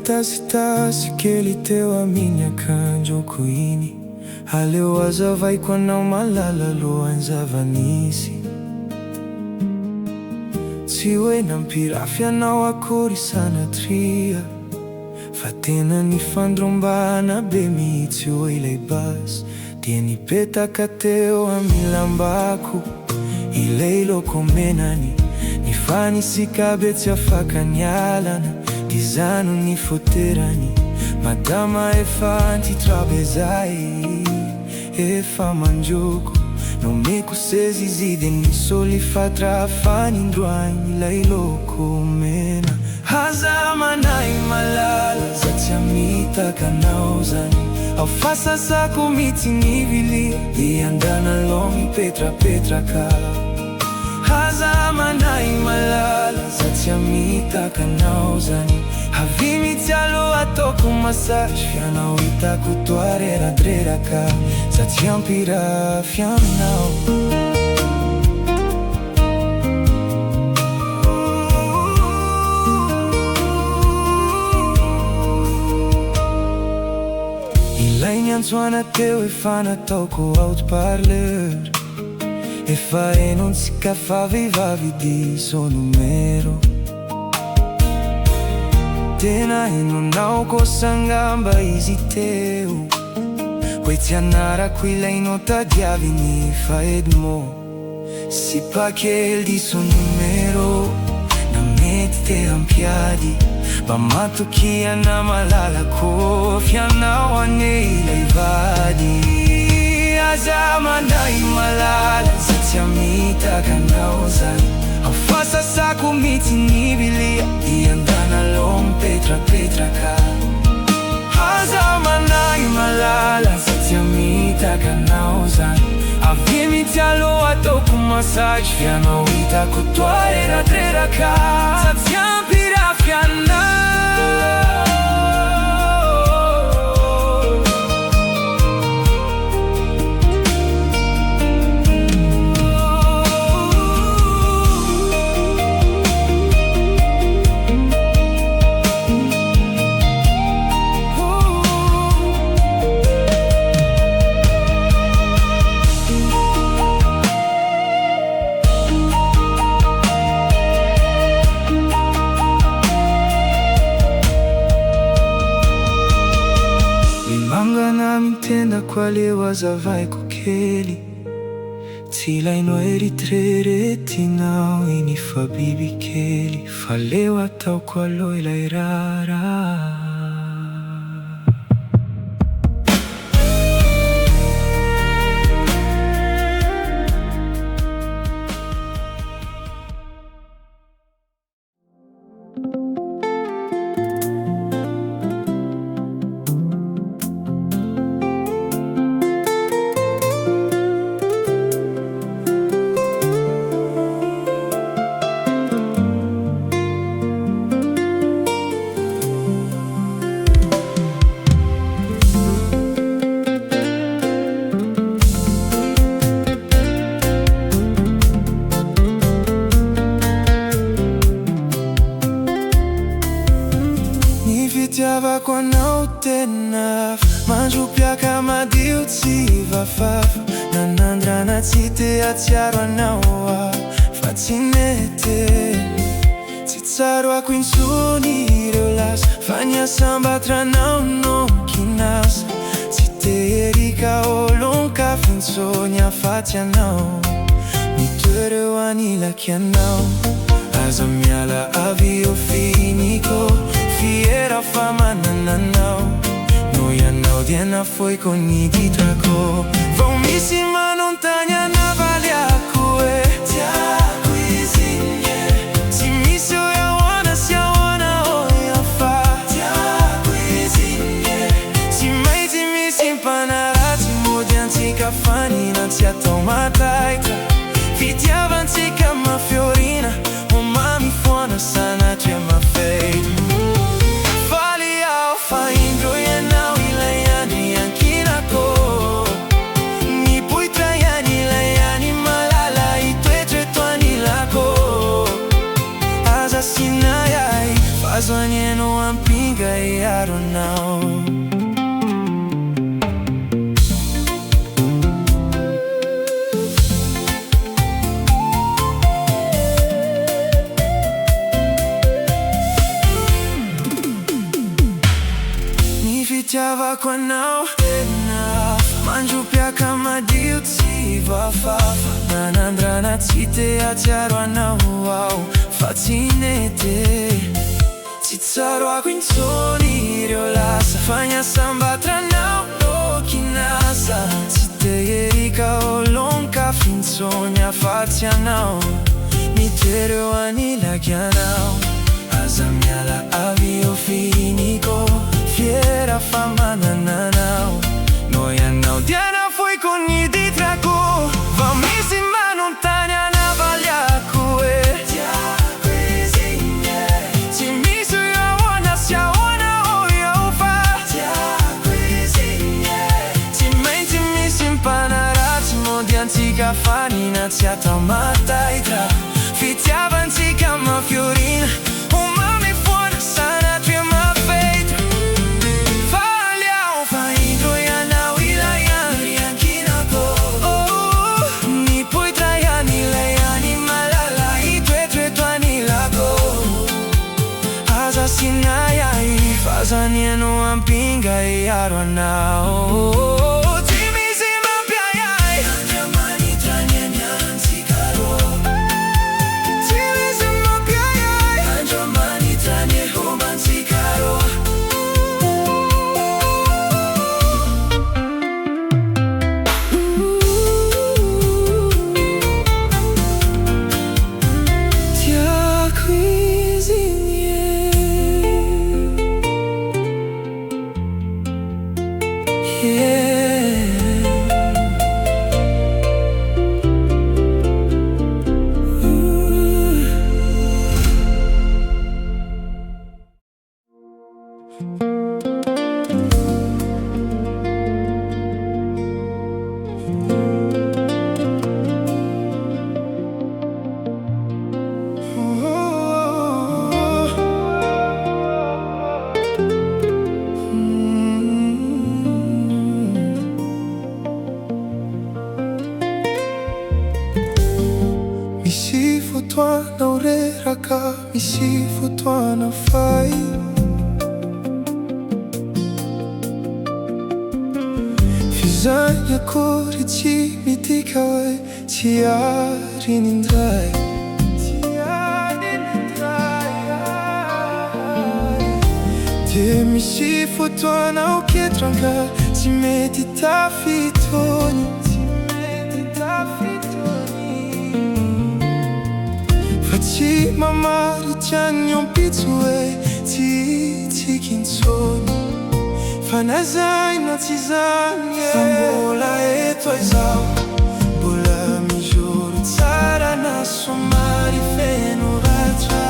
tasitasy kely teo amin'ny akanjoko iny. Aleo azavaiko anao malala alohan'ny zava-nisy. Tsy hoe nampirafy anao akory sanatria, fa tena nifandrombana be mihitsy eo ilay basy. Dia nipetaka teo amin'ny lambako ilay loko menany. Nifanisika be tsy afaka nialana, dizano nifoterany. Madama efa antitrabe zay, efa manjoko. Nomeko seza izy dia nisolifatra afanindroany ilay loko mena. Haza manay malala za tsy hamitaka anao zany. Ao fasasako mihitsy nivilia, iandana aloha mipetrapetraka. Haza manay malala za tsy hamitaka anao zany. Havy mihitsy aloha ataoko massage, fianao hitako toa reradreraka. Za tsy hampirafy aminao. Ilay niantsoana teo efa nataoko haut-parleur. Efa enontsika fa vehivavy diso numero. Tena enonao kosa ngamba izy teo, hoe tsy anarako ilay nota diaviny fa Edmo. Sy pakely diso numero, na mety te hampiady. Mba matokiana malalako fianao ane ilay vady. Aza manay malala za tsy hamitaka anao zany. Ao fasasako mihitsy nivilia, iandana aloha mipetrapetraka. Aza manay malala za tsy hamitaka anao zany. Avy mihitsy aloha ataoko massage, fianao hitako toa reradreraka. Za tsy hampirafy anao. Mitenda kwa leo azavaiko kely, tsy ilainao eritreretinao iny fa biby kely. Fa leo ataoko aloha ilay rara. Fitiavako anao tena, mandro-piaka madio tsy vafafa. Nanandrana tsy te hatsiaro anao fa tsy mety. Tsy tsaroako intsony ireo lasa, fa niasambatra-nao no kinasa. Tsy teherika olon-ka fintsony afatsy anao, mitoereo anilaky anao. Aza miala avy eo finiko, fiera fa manananao. No ianao dia nafoiko niditrako. Vao misy manontany anavaliako hoe tiako izy nye. Tsy misy hoe ahoana sy ahoana hoe afa. Tiako izy nye. Tsy maintsy misy mpanaratsy mody antsika fanina tsy atao mataitra. Fitiavantsika mafiorina, o mami foana sanatria mafeito. Azo anieno ampinga te atsiaro anao ao fatsinete. Tsy tsaro ako intsony ireo lasa fa ny asambatranao no kinasa. Tsy teherika olonka fintsony afatsy anao mitereo anilaky anao. Aza miala avy eo finiko fiera fa manana anao. No ianao dia nafoiko ny ditrako va misy manontany anavaliako e. Tiako izy nye tsy misy ahoana sy ahoana eo fa tiako izy nye tsy maintsy misy mpanaratsy mody antsika fanina tsy atao mataitra. Fitiavantsika mafiorina umami fuona sanatria mafeitra. Faliao fa indro ianao ilay andro iankinako. Nipoitra ian'ilay any malala itoetoeto anilako. Aza sinayay fazaniano ampinga iaro anao. Misy fotoana reraka, misy fotoana fay. Fizany akory tsy midika hoe tsy ary nindray. Dia misy fotoana ho ketranga tsy mety tafitony. Fa tsy mamaritra ny ampitso hoe tsy kintsony. Fa nazaina tsy zany fa mbola eto izaho. Mbola mijoro tsara na somary feno ratra.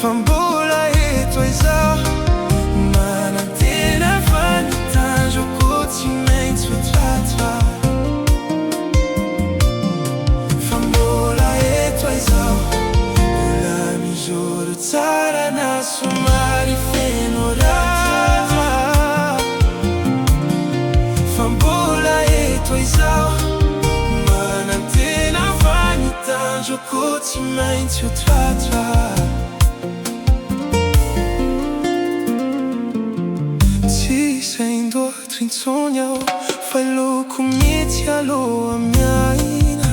Fa mbola eto izaho manantena fanitanjoko tsy maintsy ho tratra. Fa mbola eto izaho mbola mijoro tsara na somary feno ratra. Fa mbola eto izaho manantena fanitanjoko tsy maintsy ho tratra. Intsony aho fa loko mihitsy aloha miaina.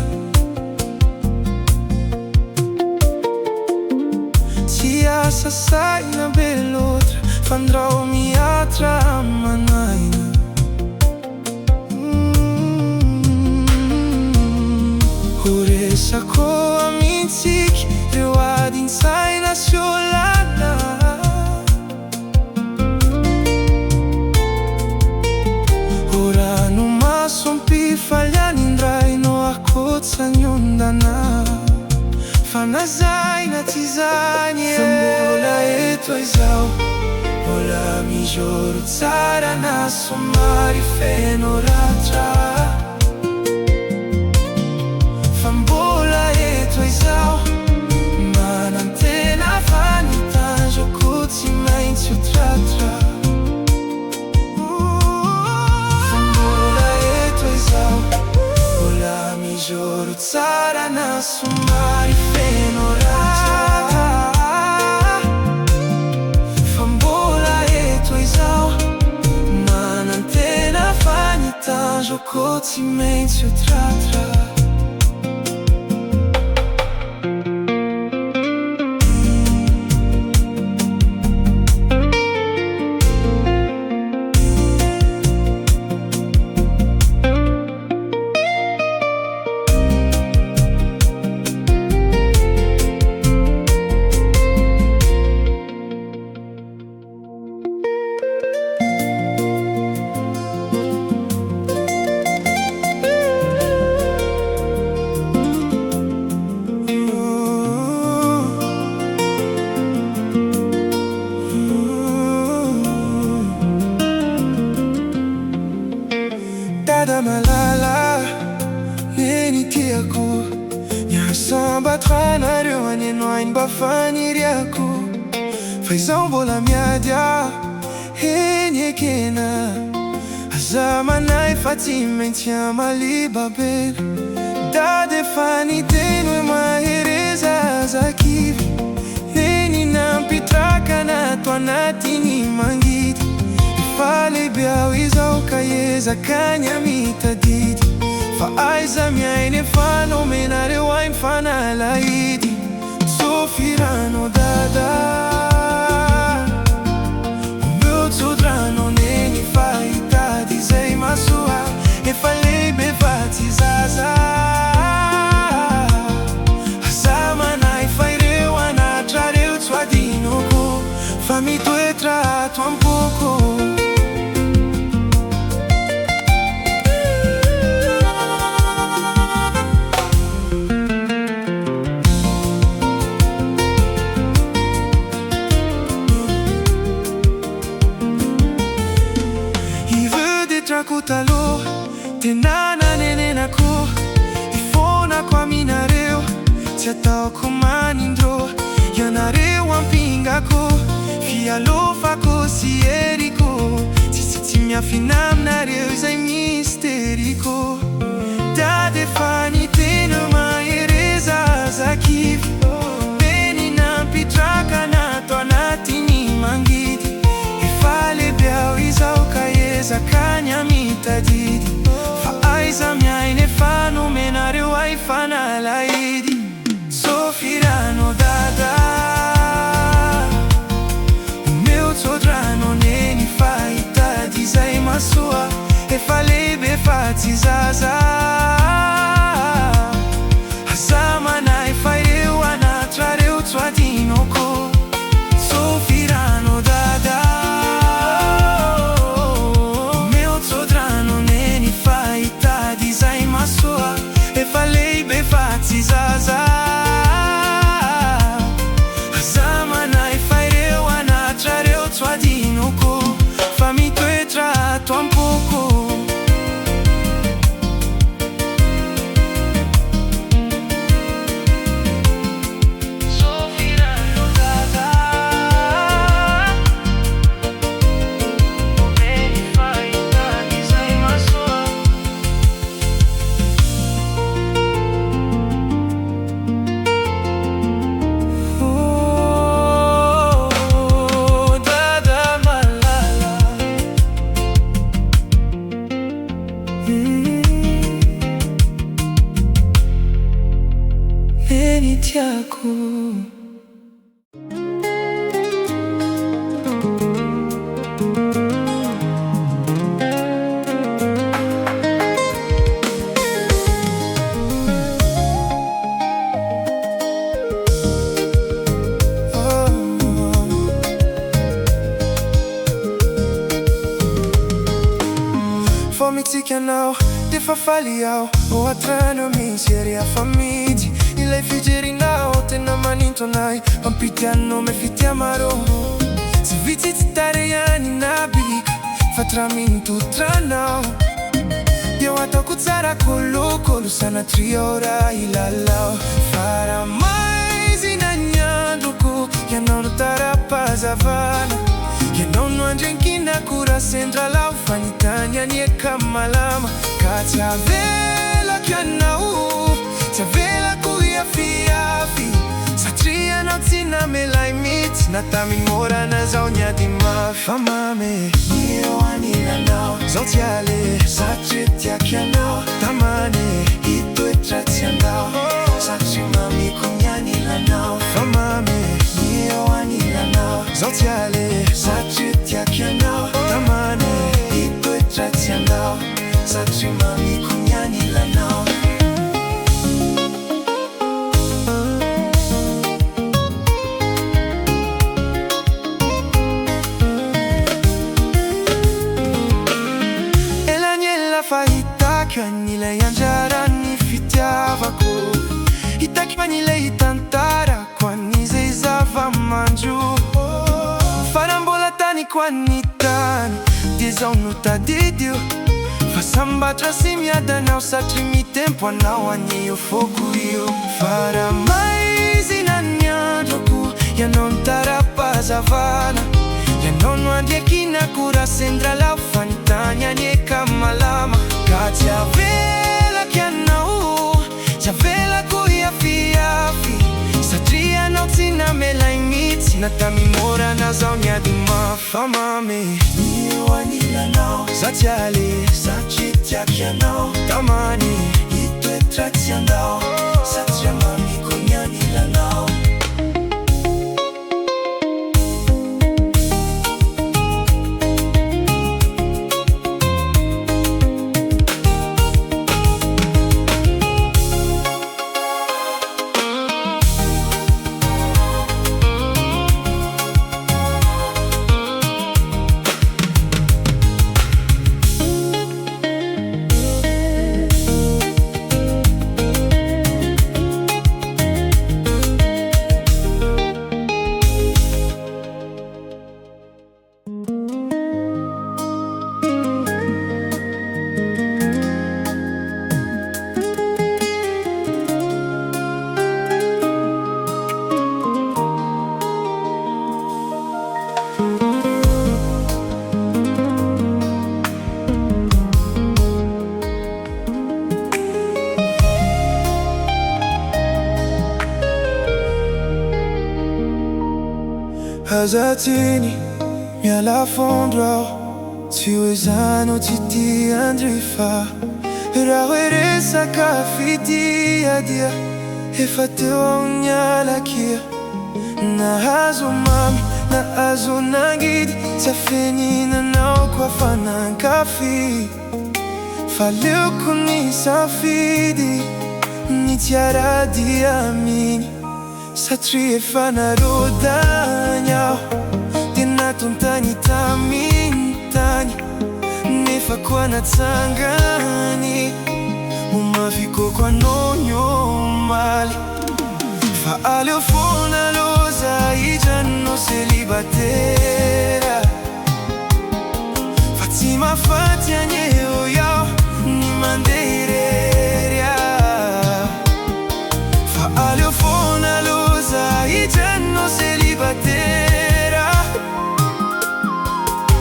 Tsy asa saina be loatra fa ndrao miatra manaina. Ho resako amintsika reo adiny saina sy olana. Falianindray no akotsany ondana. Fa nazaina tsy zany e. Fa mbola eto izaho mbola mijoro tsara na somary feno ratra. Fa mbola eto izaho manantena fanitanjoko tsy maintsy ho tratra. Mbola mijoro tsara na somary feno ratra. Fa mbola eto izaho manantena fanitanjoko tsy maintsy tratra. Dada malala, neny tiako, niasambatranareo aneno ainy mba faniriako. Fa izaho mbola miady eny ekena, aza manay fa tsy maintsy amaly babena. Dada efa niteny hoe mahereza azakivy, neny nampitraka nato anatiny mangidy. Efa lehibe aho izao ka ezakany mitadidy, fa aiza miainy efa nomenareo ainy fanalahidy. Sofirano dada, omeo tsodrano neny fa hitady zay masoa. Efa lehibe fa tsy zaza, aza manay fa ireo anatrareo tsy adinoko, fa mitoetra ato ampoko. Trako taloha, tenana nenenako, ifonako aminareo, tsy ataoko manindro. Ianareo ampingako, fialofako sy heriko, tsy miafina aminareo izay misteriko. Dada efa niteny mahereza azakivy, neny nampitraka nato anatiny mangidy. Efa lehibe aho izao ka ezakany mitadidy, fa aiza miainy efa nomenareo ainy fanalahidy. Sofirano dada, omeo tsodrano neny fa hitady zay masoa. Efa lehibe fa tsy zaza, aza manay fa ireo anatrareo tsy adinoko. Sofirano dada, efa lehibe fa tsy zaza, aza manay fa ireo anatrareo tsy adinoko, fa mitoetra ato ampoko. Sofirano dada, neny fa hitady zay masoa. Neny tiako. Fomitsika anao, defa faly aho, ohatrano misy ery afamidy. Ilay fijerinao tena maninto anay, pampitianao me fitiamaro. Tsy vitsy tsy tarehany nabika, fa tra mintotranao. Eo ataoko tsara kolokolo sanatria ora ilalao. Faramaizina ny androko, ianao no tara-pazavana. Ianao no andrenkinako raha sendralao, fanitany any eka malama. Ka tsy avelako ianao, tsy avelako iafiafy, satria anao tsy namelay mihitsy. Nataminy morana zao niady mafy, fa mamy eo anilanao. zao tsy ale satria tiako ianao tamane hitoetra tsy andao satria mamiko ny anilanao fa mamy ny eo anilanao zao tsy ale satria tiako ianao tamane hitoetra tsy andao satria mamiko ny anilanao fahitako an'ilay anjarany fitiavako hitako an'ilay hitantarako an'izay zava-mandro farambola taniko an'ny tany dia zao no tadidio fa sambatra sy miadanao satria mitempo anao an'io foko io faramaizina ny androko ianao ny tara-pahazavana ianao no andriakinako raha sendralao fanontany anieka malama ka tsy avelako ianao tsy avelako hiafiafy satria anao tsy namelay mihitsy na tamimorana zao niady mafamame ny eo anilanao za tsy ale satria tiako ianao tamany hitoetra tsy andao satria mamiko ny anilanao aza tiny miala fondro aho tsy hoe zano tsy tia andrefa raha hoe resaka fitiadia efa teo aho nialakia nahazo mamy nahazo nangidy tsy afeninanao koa fa nankafy fa leoko ny safidy ny tiarady aminy satria efa narodany aho dia natontany taminy tany nefa koa natsangany momafy koko anao ny omaly fa aleo fona loza hitrano celibatera fa tsy mahafaty any eo iaho ny mandeha irery aho fa aleo fona loza hitrano celibatera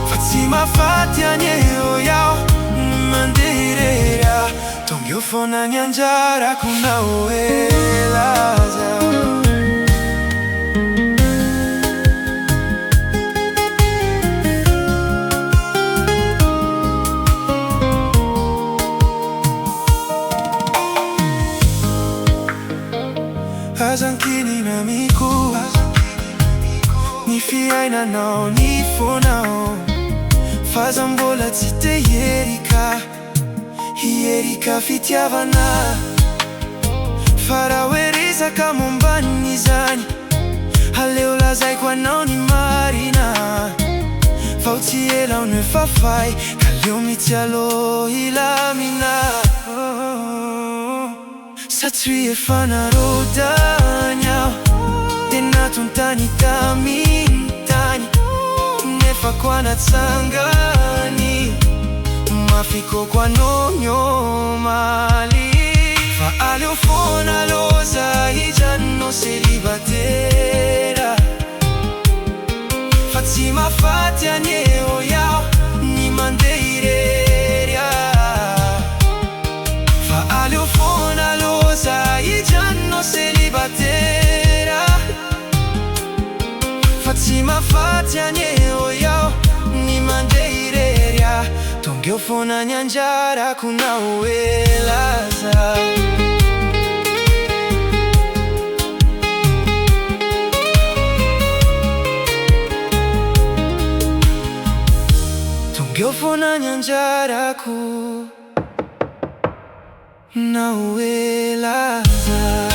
fa tsy mahafaty any eo iaho ny mandeha irery aho tongeo fona ny anjarako na oelaza azankinina miko ny fiainanao ny fonao fazambola tsy te hierika fitiavana fa raha hoe resaka momban'izany aleo lazaiko anao ny marina vao tsy ela no efa fay ka leo mitsialo ilamina satria efa narodany aho dia natontany taminy tany nefa koa natsangany mafy koko anao ny omaly fa aleo fona loza hitrano celibatera fa tsy mahafaty any eo iaho ny mandeha irery aho fa aleo fona loza hitrano celibatera fa tsy mahafaty any eo iaho ny mandeha irery aho Tungeofona nyanjara kuna uelaza Tungeofona nyanjara kuna uelaza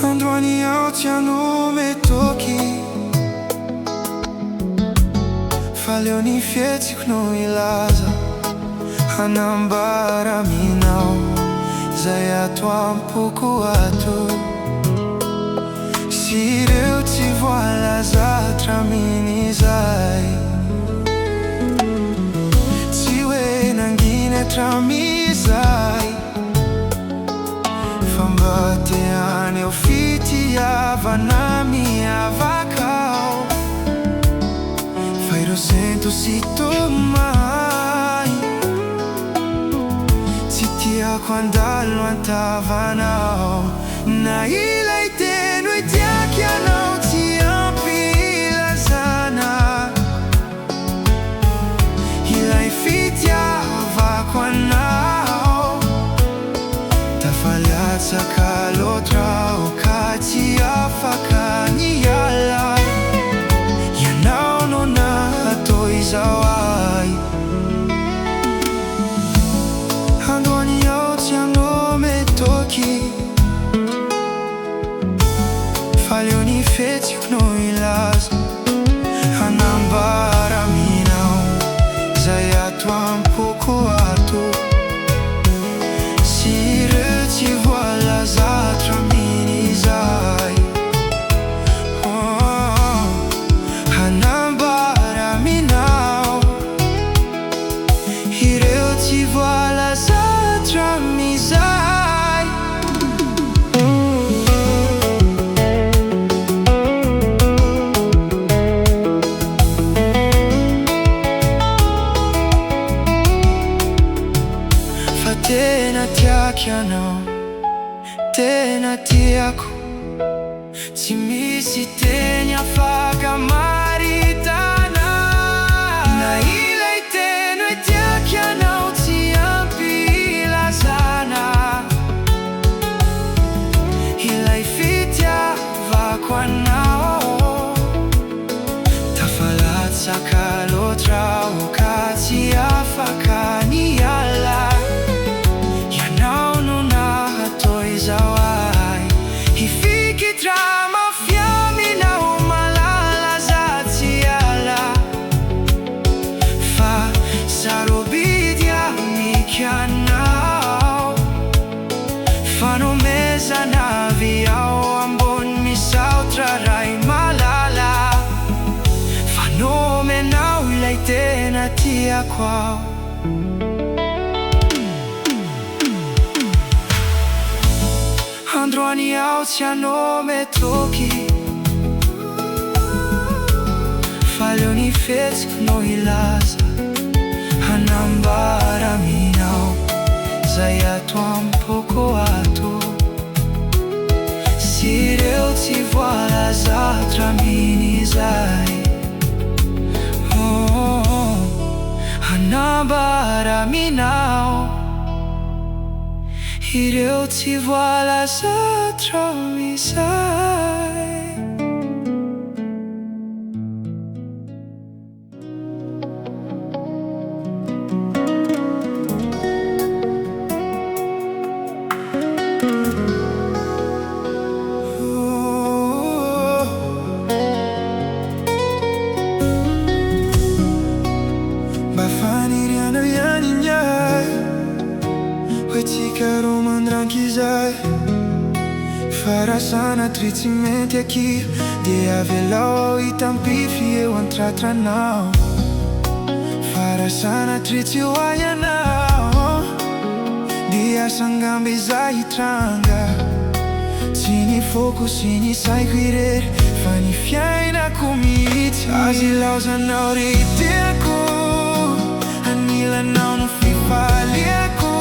Androany aotiano metoky fa leo ny fietsiko no ilaza hanambara aminao zay ato am-poko ato sy ireo tsy voalaza traminy zay tsy hoe nanginy hatramizay fa mba te aneo fitiavana miavakao fa ireo sento sy tomay tsy tiako andalo antavanao na ilay teno itiaky anao tsy ampilazana ilay fitiavako anao tafalatsaka loatrao ka tsy afaka niala ianao no natao izao ay Androany aotiano metoky fa leo ny fietsiko no ilaza hanambara aminao zay ato am-poko ato sy ireo tsy voalaza traminy zay hanambara aminao ireo tsy voalaza tramizay fa tena tiaky anao tena tiako tsy misy teny afaka maritana na ilay teno itiaky anao tsy ampilazana ilay fitiavako anao tafalatsaka loatrao ka tsy afaka niala ianao no natao izao ay hifikitra mafiaminao malalaza tsy ala fa sarobidy amiky anao fanomezana viao ambony misaotra ray malala fanomenao ilay tena tiako ao Androany aotiano metoky fa leo ny fietsiko no ilaza hanambara aminao zay ato am-poko ato sy ireo tsy voalaza traminy zay hanambara aminao ireo tsy voalaza tramizay Bafaniriano yani nyay Wetika romandranky zay Farà sanatry tsy mety akia, dia avelao ao itampify eo antratranao. Farà sanatry tsy hoay anao, dia sangamby izay hitranga. Tsy ny foko sy ny saiko irery, fa ny fiainako mihitsy. Azy laozanao ry tiako, anilanao no fifaliako.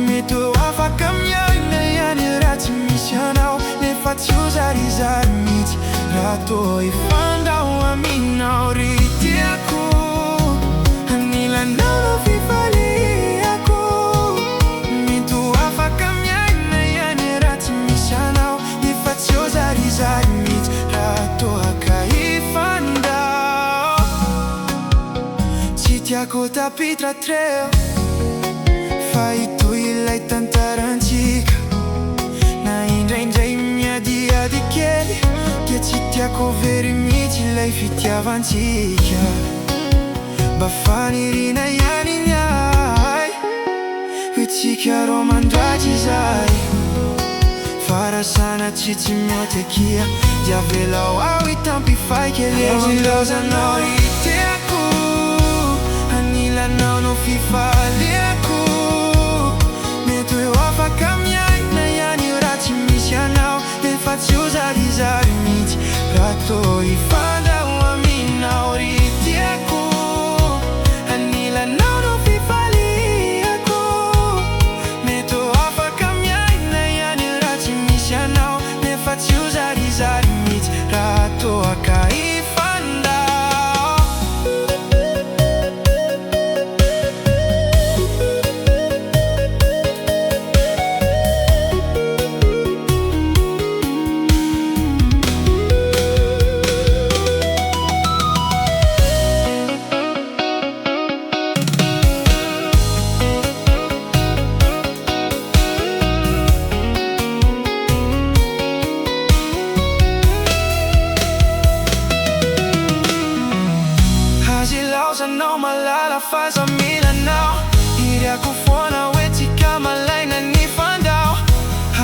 Mety ho afaka miaina ihany raha tsy misy anao, nefa tsy ho zarizary mihitsy raha toa hifandao aminao ry tiako. Anilanao no fifaliako. Mety ho afaka miaina ihany raha tsy misy anao, nefa tsy ho zarizary mihitsy raha toa hifandao. Tsy tiako tapitratreo, fa itoy ilay tantarantsika. Na indraindray miadiady kely, dia tsy tiako very mihitsy ilay fitiavantsika. Mba fanirina ihany niay, itsika ro mandratry izay. Farà sanatry tsy mety akia, dia avelao ao itampifay kely. Azy laozanao ry tiako, anilanao no fifaliako. Mety ho afaka miaina ihany raha tsy misy anao, nefa tsy ho zarizary mihitsy raha toa hifandao aminao ry tiako. Anilanao no fifaliako. Mety ho afaka miaina ihany raha tsy misy anao, nefa tsy ho zarizary mihitsy raha toa hifandao. Laozanao malala faza milanao, iriako foana hoe tsika malaina ny fandao.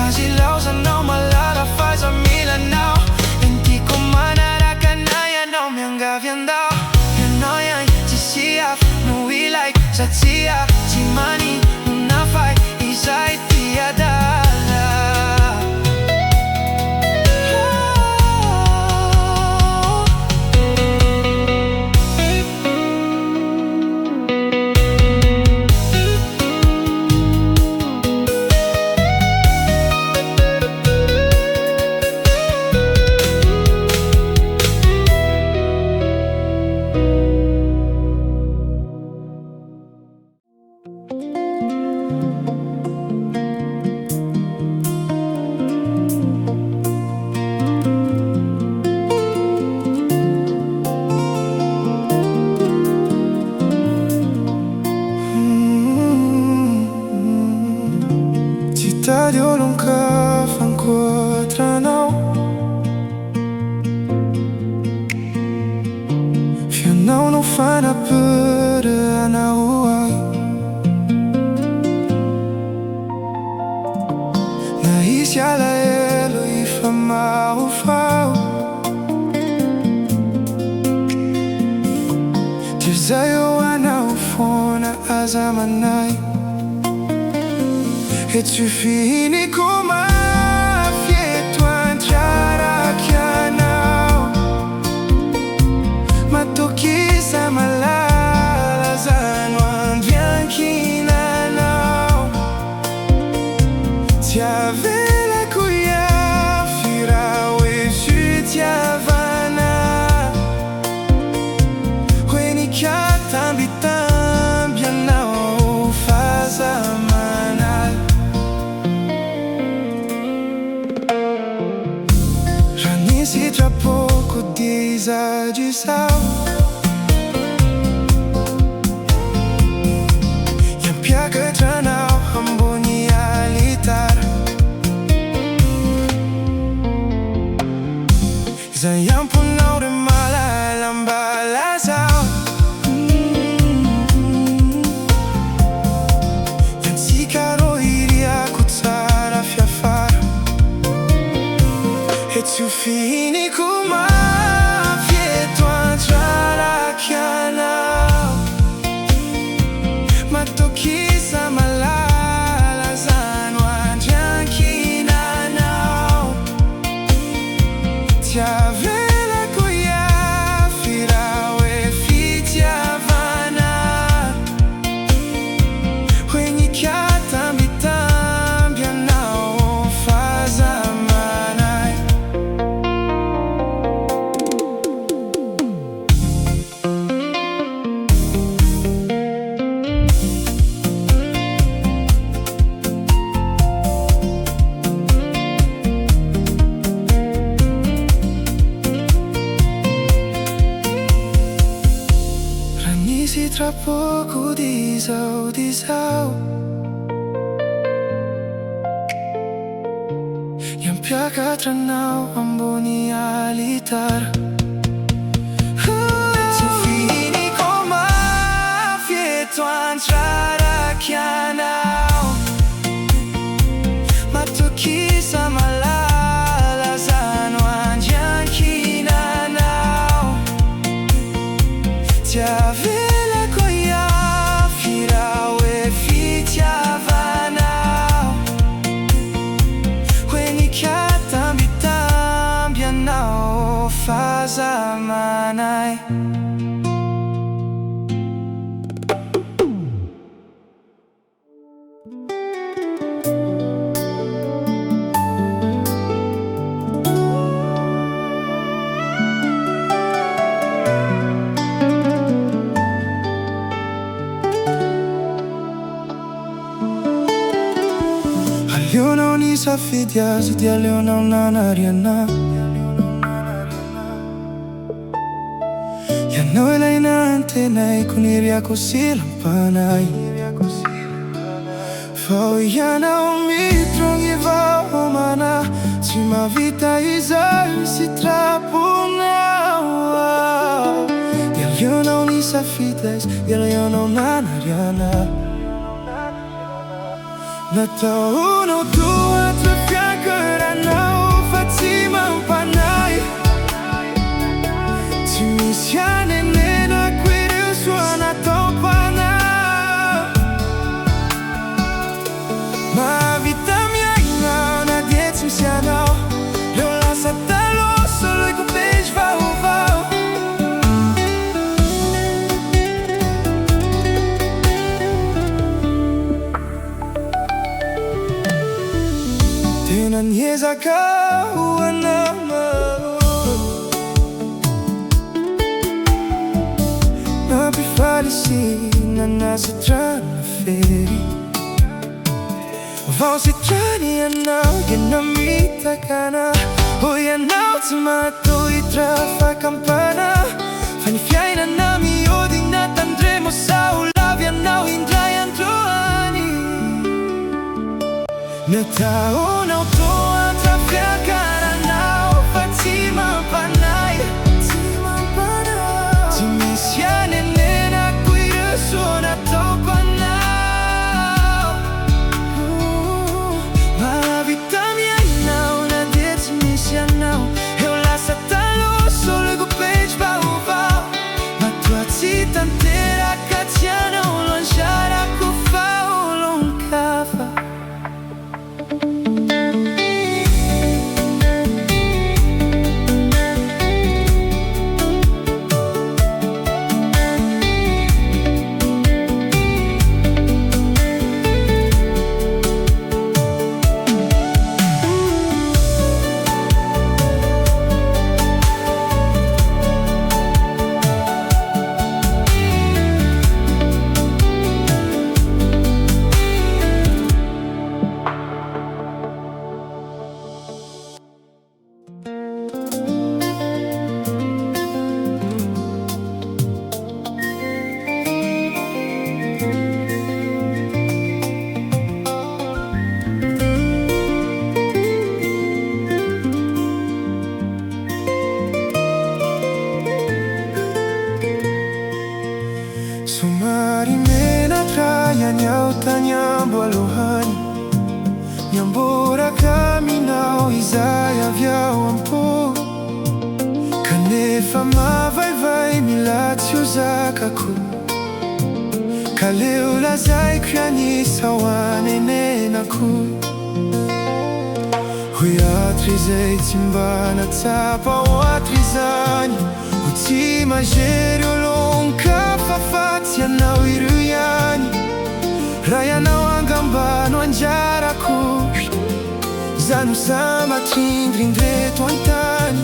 Azy laozanao malala faza milanao, entiko manaraka anay ianao miangavy andao. Ianao ihany tsisy hafa no ilaiko, satria tsy manino nafay izay tiadala. Tady olon-kafa ankoatranao, fianao no fanapirana hoay. Na hisy alahelo ifamahofao, dia zay eo anao foana aza manay. Et sufiniko mafy eto antraraka anao, matokisa malala zano andriankinanao. Tsy avelako iafy raha hoe fitiavana, hoe nikatambitamby anao fazamana. Pouco desadição, e a piaca tranau amboni alitar. Zayam punau de malalambalazao. Yansikaro iria kutsara fiafara. Se o fini com uma vieto antrara chianao ma tokisa malala zano anjankinanao tiavela koya firao e fitiavana wenye kiatambitambi anao fazamanai Ranisi tra poco disau, disau Yang piaka tranau amboni alitar Se fini com uma vieto antrara chianao ma tokisa malala zano anjankinanao tiavela koya firao e fitiavanao wenye kiatambitambi anao fazamanai Leonau ni safidia setia leonau nanariana Yanau elaina antenai kuniria kusilampanai Vao yanau mitrongi vao mana Si ma vita izai si trapunau Ya leonau ni safidas ya leonau nanariana Nataunau tua trafiancaranau Fatima panai Timisiane nena queriu suana topana Ma vita mia inau na dietim sianau Eu lasă talo solo cu peixe vau vau Tenanyeza kauanama Napifalisi na nasa trana feri Vau si trani anau ginamita kana Oi anau tomato i trafa campana Fani fiaina nami odin natandremo saulavi anau indrai androani Nataunau tua trafiancaranau Fatima panai Timisiane nena queriu suana topanau Ma vita mia inau na detimisianau Eu lasă talo solo cu peixe vau vau Ma tua cita inteira catianau lonjara cu fau loncava Nyambo alohany Nyambora kaminao izay avy ao am-po Rehefa mavaivay milatso zakako, ka leo lazaiko ianisa ho anenenako. Hoe atry izay tsy mba natsapa ho atry izany, ho tsy magery olonika fa fatsy ianao ireo ihany. Raha ianao angambano anjarako, za no sambatry indrindreto an-tany.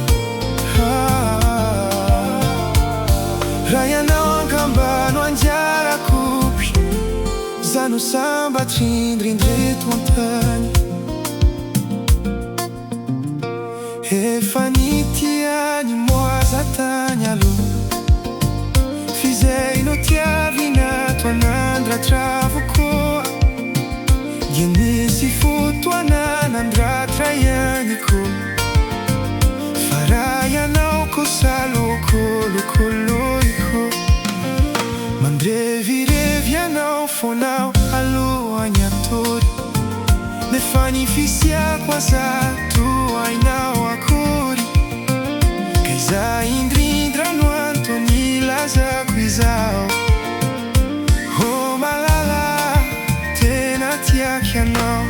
Raha ianao angambano anjarako, za no sambatry indrindreto an-tany. Efa nitiany moaza tany aloha, fizainao tiavinato anandratra koa. Dia nisy fotoana nandratra ihany koa, fa raha ianao kosa lokolokoloiko. Mandrevyrevy ianao fonao alohany atory, nefa ny fisiako azato hainao akory. Ka iza indrindra no antony ilazako izao. Oh malala, tena tiako ianao.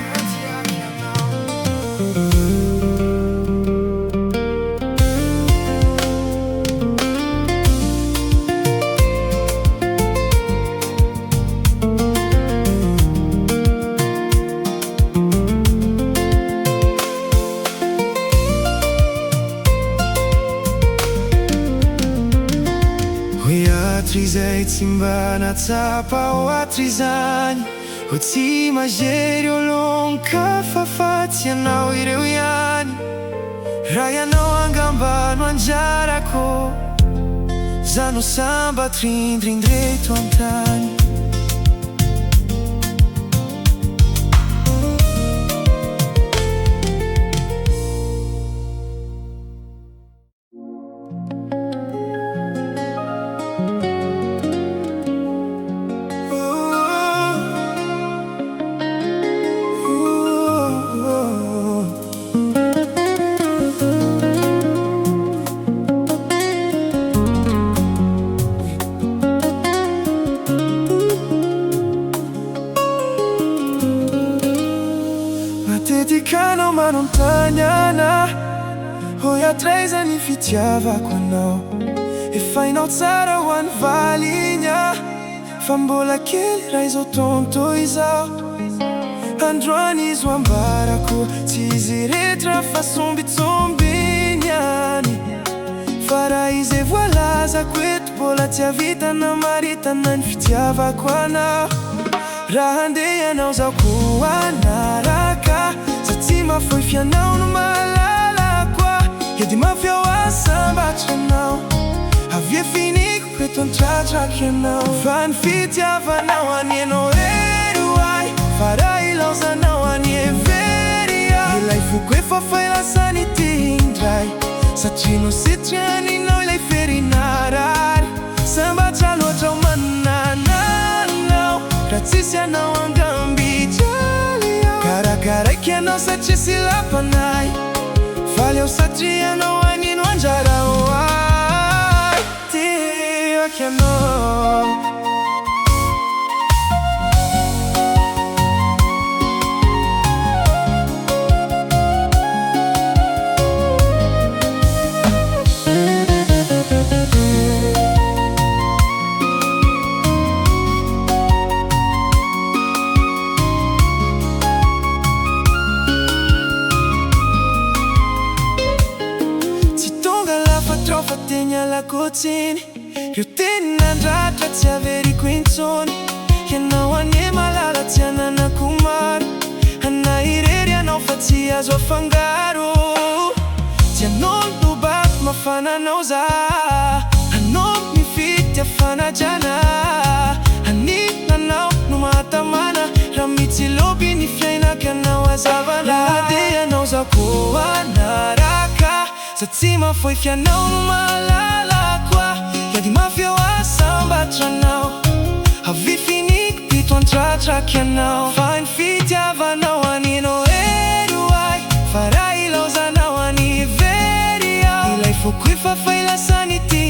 Atry izay tsy mba natsapa ho atry izany, ho tsy magery olonika fa fatsy ianao ireo ihany. Raha ianao angambano anjarako, za no sambatry indrindreto an-tany. Matetikano manontany ana, hoe atraiza ny fitiavako anao. Efa hainao tsara ho an'ny valinya, fa mbola kely raha izao tonto izao. Androany izy ho ambarako, tsy izy rehetra fa sombitsombiny any. Fa raha izay voalazako eto, mbola tsy havitana maritana ny fitiavako anao. Raha andeha ianao zaho ko anaraka, za tsy mafoify ianao no mahalala koa. Edy mafy ao asambatra anao, avy finiko eto an-tratrako ianao. Fa ny fitiavanao anienao rery hoay, fa raha ilaozanao any every aho. Ilay foko efa failasany ity indray, satria no sitrianinao ilay ferinarary. Sambatra loatra ho manananao, raha tsisy ianao angambitraly aho. Karakaraiky ianao satria sy lapanay, faly aho satria ianao anino anjara hoay. Tiako ianao. Fa teny alakotsiny, io teny nandratra tsy averiko intsony. Ianao anie malala tsy ananako maro, anairery ianao fa tsy azo afangaro. Tsy anao no bato mafana anao za, anao mifity afanajana. Aninanao no mahatamana, raha mitsylopy ny fiainako ianao azavana. Raha de ianao za ko anaraka, za tsy mafoify ianao no mahalala koa. Edy mafy ao asambatra anao, avy finiko pito an-tratrako ianao. Fa ny fitiavanao aninao rery hoay, fa raha ilaozanao any very aho. Ilay foko efa failasany ity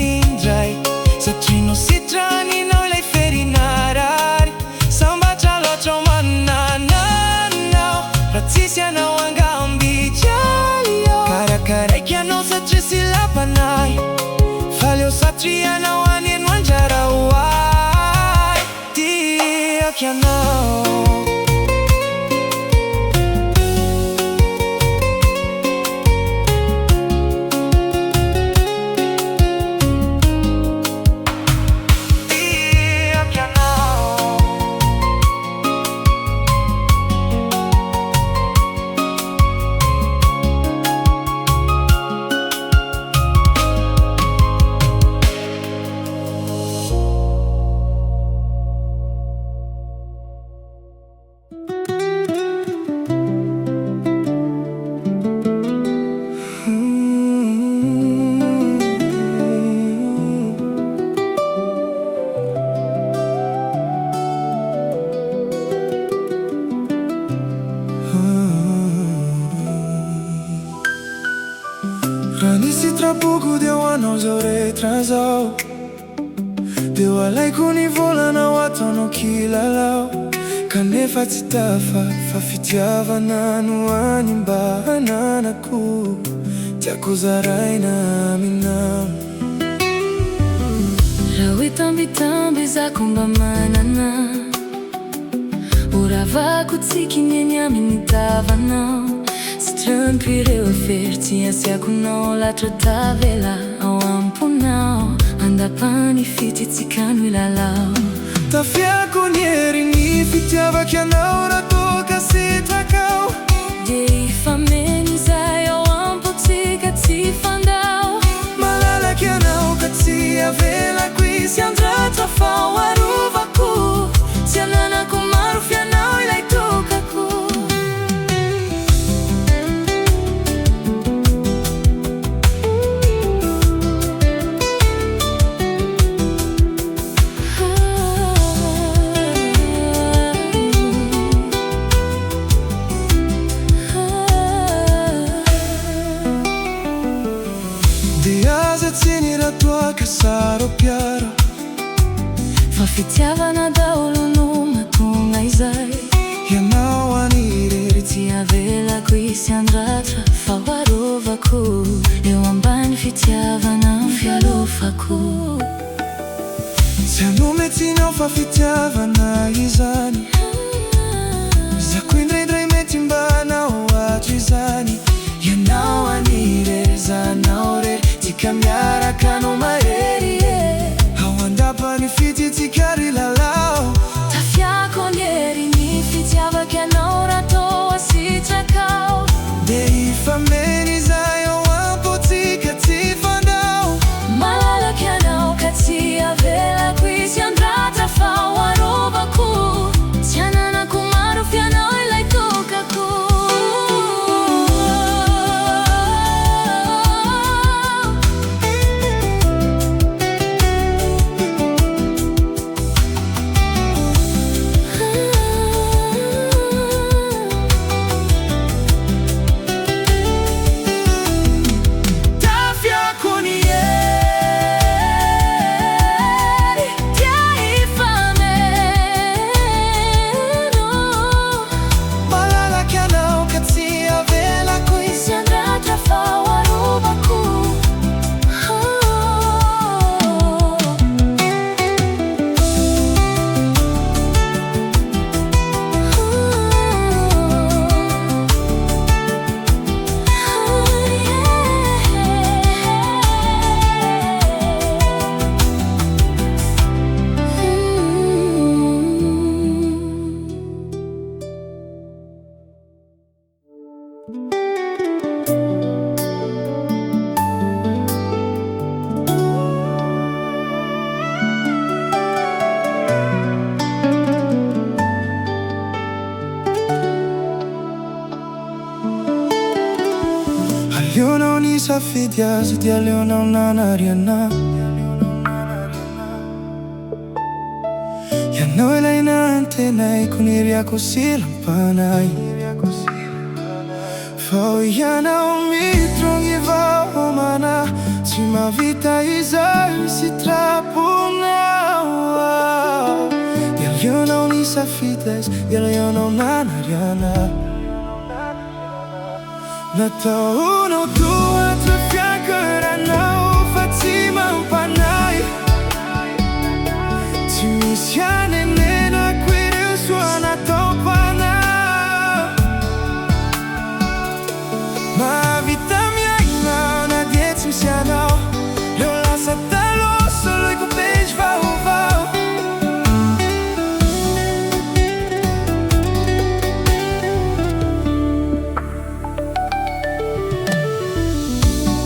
anga ambijali Karakaraiky anao satria sy lapanay Faleo satria anao aneno anjara hoay Tiako anao Raha nisy traboako dia ho anao zao rehetra zao Deo alaiko ny volanao ataonao kilalao Kanefa tsy tafa fa fitiavana no any mba hananako Tiako zaraina aminao Raha hoe tambitamby zako mba manana Oravako tsikineny amin'ny tavanao Sitrampireo fery tsy asiako nao latra tavela ao amponao Andapany fititsikano ilalao Tafiako ny hery ny fitiavako anao raha toka sitrakao Dia ifameny zay ao ampotsika tsy fandao Malalaky anao ka tsy avelako isy andratra fa ho arovako Tsy ananako maro fianao ilay tokako Tsy ny raha toaka saro piaro Fa fitiavana daholo no mahatonga izay Ianao anirery Tsy avelako isy andratra fa ho arovako Eo ambany fitiavana fialofako Tsy hanome tsinao fa fitiavana izany Zako indraindray mety mba hanao atro izany Ianao anirery zanao rery Tika miaraka no mahery Ao andapany fititsikary lalao Tafiako ny hery ny fitiavako anao raha toa sitrakao Dia ifameny zay ao ampotsika tsy fandao Malalaky anao ka tsy avelako isy andratra fa ho arovako Tsy ananako maro fianao ilay tokako Aleonao ny safidy azo dia aleonao nanariana Ianao ilaina antenaiko ny riako silampanay Fa hoy ianao mitrongy vaomana Tsy mahavita izay sitraponao Dia aleonao ny safidy azo dia aleonao nanariana Nataon tuat sa fianco anao fa tsy mampanay. Tsy misy anenenako ireo soa natao panahy. Mahavita miaina na dia tsy misy anao. Leo lasa taloha soloiko page vaovao.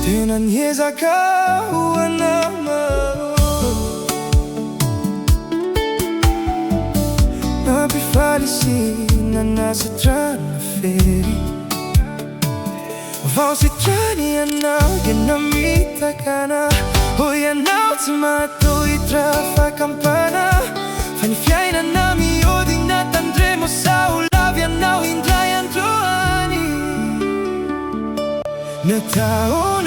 Tena niezaka ho anao, nampifaly nanasatrana fery. Vao sitrany ianao dia namitaka anahy. Hoy ianao tsy matoa hitrafaka ampanahy. Fa ny fiainana mihodina tandremo sa ho lavy ianao indray androany. Natao